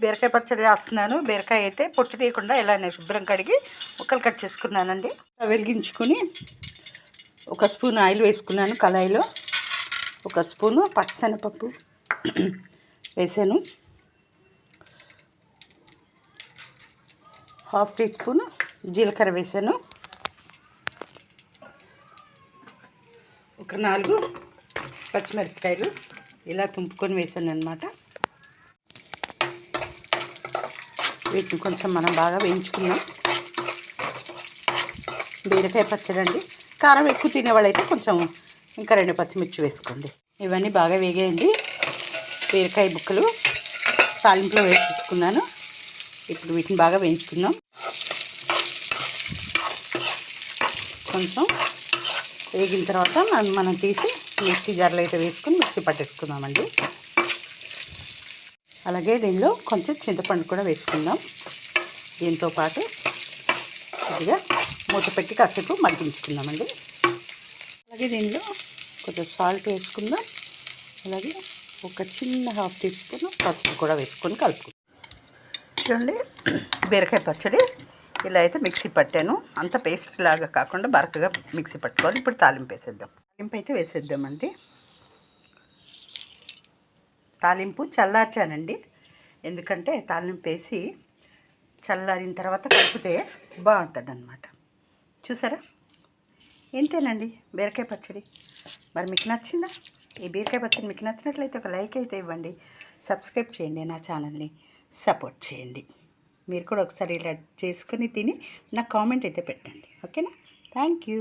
బీరకాయ పచ్చడి వేస్తున్నాను. బీరకాయ అయితే పొట్టు తీయకుండా ఇలానే శుభ్రం కడిగి ముక్కలు కట్ చేసుకున్నానండి. వెలిగించుకొని ఒక స్పూన్ ఆయిల్ వేసుకున్నాను. కళాయిలో ఒక స్పూను పచ్చిశనగపప్పు వేసాను. 1/2 టీ స్పూను జీలకర్ర వేసాను. ఒక 4 పచ్చిమిరపకాయలు ఇలా తుంపుకొని వేసాను అన్నమాట. వీటిని కొంచెం మనం బాగా వేయించుకున్నాం. బీరకాయ పచ్చడి అండి. కారం ఎక్కువ తినేవాళ్ళైతే కొంచెం ఇంకా 2 పచ్చిమిర్చి వేసుకోండి. ఇవన్నీ బాగా వేగేయండి. బీరకాయ ముక్కలు తాలింపులో వేసుకున్నాను. ఇప్పుడు వీటిని బాగా వేయించుకుందాం. కొంచెం వేగిన తర్వాత మనం తీసి మిక్సీ జార్లో అయితే వేసుకుని మిక్సీ పట్టేసుకుందామండి. అలాగే దీనిలో కొంచెం చింతపండు కూడా వేసుకుందాం. దీంతో పాటు కొద్దిగా మూత పెట్టి కాసేపు మగ్గించుకుందామండి. అలాగే దీనిలో కొంచెం సాల్ట్ వేసుకుందాం. అలాగే ఒక చిన్న 1/2 టీ స్పూన్ పసుపు కూడా వేసుకొని కలుపుకుందాం. చూడండి, బీరకాయ పచ్చడి ఇలా అయితే మిక్సీ పట్టాను. అంత పేస్ట్ లాగా కాకుండా బరకగా మిక్సీ పట్టుకోవాలి. ఇప్పుడు తాలింపు వేసేద్దాం. తాలింపు అయితే వేసేద్దామండి. తాలింపు చల్లార్చానండి. ఎందుకంటే తాలింపు వేసి చల్లారిన తర్వాత కలిపితే బాగుంటుంది అన్నమాట. చూసారా, ఇంతేనండి బీరకాయ పచ్చడి. మరి మీకు నచ్చిందా? ఈ బీరకాయ పచ్చడి మీకు నచ్చినట్లయితే ఒక లైక్ అయితే ఇవ్వండి. సబ్స్క్రైబ్ చేయండి, నా ఛానల్ని సపోర్ట్ చేయండి. మీరు కూడా ఒకసారి ఇలా చేసుకుని తిని నాకు కామెంట్ అయితే పెట్టండి. ఓకేనా? Thank you.